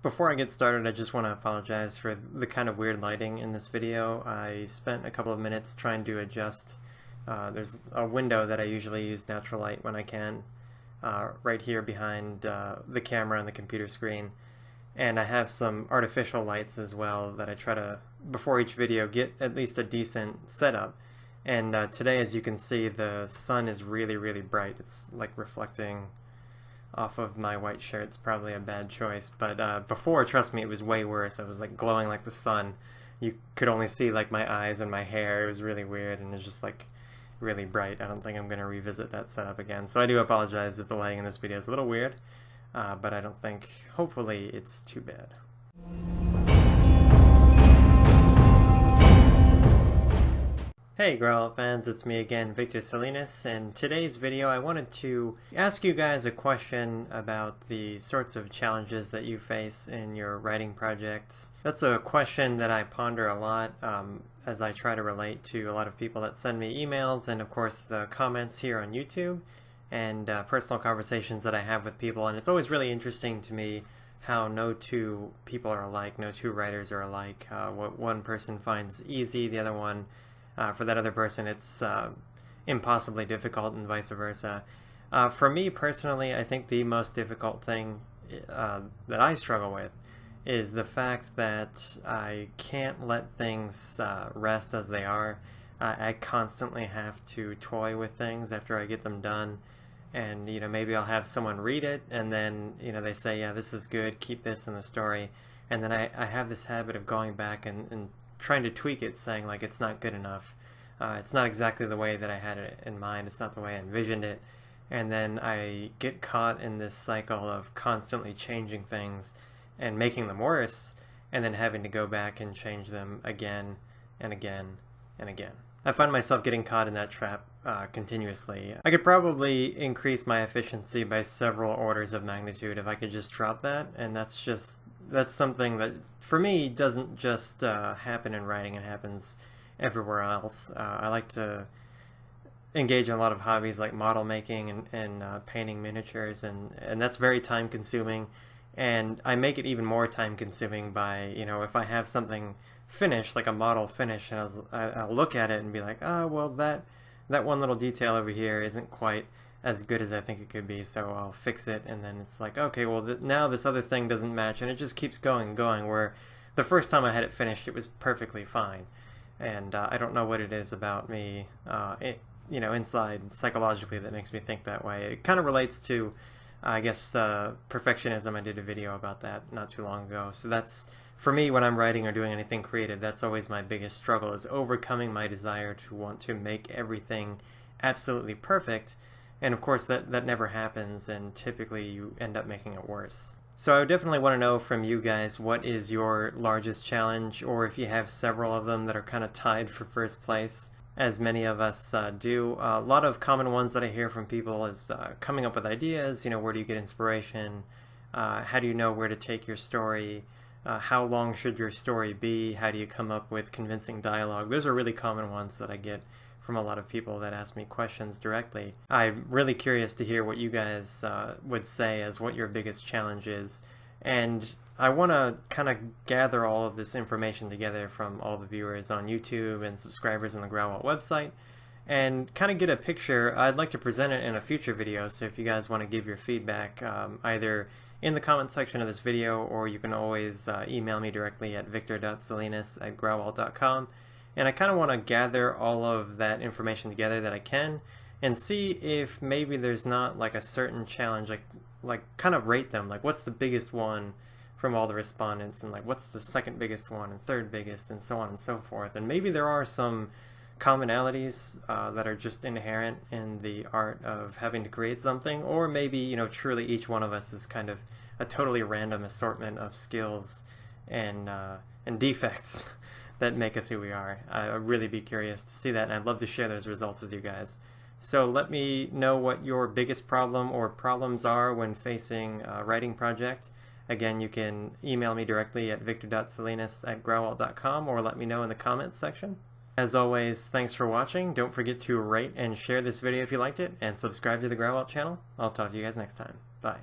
Before I get started, I just want to apologize for the kind of weird lighting in this video. I spent a couple of minutes trying to adjust. There's a window that I usually use natural light when I can, right here behind the camera and the computer screen. And I have some artificial lights as well that I try to, before each video, get at least a decent setup. And today, as you can see, the sun is really, really bright. It's like reflecting off of my white shirt. It's probably a bad choice, but before, trust me, it was way worse. I was like glowing like the sun. You could only see like my eyes and my hair. It was really weird, and it's just like really bright. I don't think I'm going to revisit that setup again, so I do apologize if the lighting in this video is a little weird, but I don't think, hopefully, it's too bad. Hey Grauwelt fans, it's me again, Vic Salinas, and today's video I wanted to ask you guys a question about the sorts of challenges that you face in your writing projects. That's a question that I ponder a lot as I try to relate to a lot of people that send me emails, and of course the comments here on YouTube, and personal conversations that I have with people, and it's always really interesting to me how no two people are alike, no two writers are alike. What one person finds easy, the other one for that other person, it's impossibly difficult, and vice versa. For me personally, I think the most difficult thing that I struggle with is the fact that I can't let things rest as they are. I constantly have to toy with things after I get them done, and maybe I'll have someone read it, and then they say, yeah, this is good, keep this in the story, and then I have this habit of going back and trying to tweak it, saying like it's not good enough. It's not exactly the way that I had it in mind. It's not the way I envisioned it. And then I get caught in this cycle of constantly changing things and making them worse, and then having to go back and change them again and again and again. I find myself getting caught in that trap continuously. I could probably increase my efficiency by several orders of magnitude if I could just drop that, and that's something that, for me, doesn't just happen in writing, it happens everywhere else. I like to engage in a lot of hobbies like model making and painting miniatures, and that's very time consuming, and I make it even more time consuming by, if I have something finished, like a model finished, and I'll look at it and be like, oh, well, that one little detail over here isn't quite as good as I think it could be, so I'll fix it, and then it's like, okay, well, now this other thing doesn't match, and it just keeps going, where the first time I had it finished, it was perfectly fine, and I don't know what it is about me, inside psychologically that makes me think that way. It kind of relates to, I guess, perfectionism. I did a video about that not too long ago, so that's, for me, when I'm writing or doing anything creative, that's always my biggest struggle, is overcoming my desire to want to make everything absolutely perfect. And of course that never happens, and typically you end up making it worse. So I would definitely want to know from you guys, what is your largest challenge, or if you have several of them that are kind of tied for first place, as many of us do. A lot of common ones that I hear from people is coming up with ideas, where do you get inspiration, how do you know where to take your story, how long should your story be, how do you come up with convincing dialogue. Those are really common ones that I get from a lot of people that ask me questions directly. I'm really curious to hear what you guys would say as what your biggest challenge is, and I want to kind of gather all of this information together from all the viewers on YouTube and subscribers on the Grauwelt website, and kind of get a picture. I'd like to present it in a future video, so if you guys want to give your feedback, either in the comment section of this video, or you can always email me directly at victor.salinas@grauwelt.com. And I kind of want to gather all of that information together that I can, and see if maybe there's not like a certain challenge, like kind of rate them, like what's the biggest one from all the respondents, and like what's the second biggest one and third biggest, and so on and so forth. And maybe there are some commonalities that are just inherent in the art of having to create something, or maybe truly each one of us is kind of a totally random assortment of skills and defects that make us who we are. I'd really be curious to see that, and I'd love to share those results with you guys. So let me know what your biggest problem or problems are when facing a writing project. Again, you can email me directly at victor.salinas@grauwelt.com, or let me know in the comments section. As always, thanks for watching. Don't forget to rate and share this video if you liked it, and subscribe to the Grauwelt channel. I'll talk to you guys next time. Bye.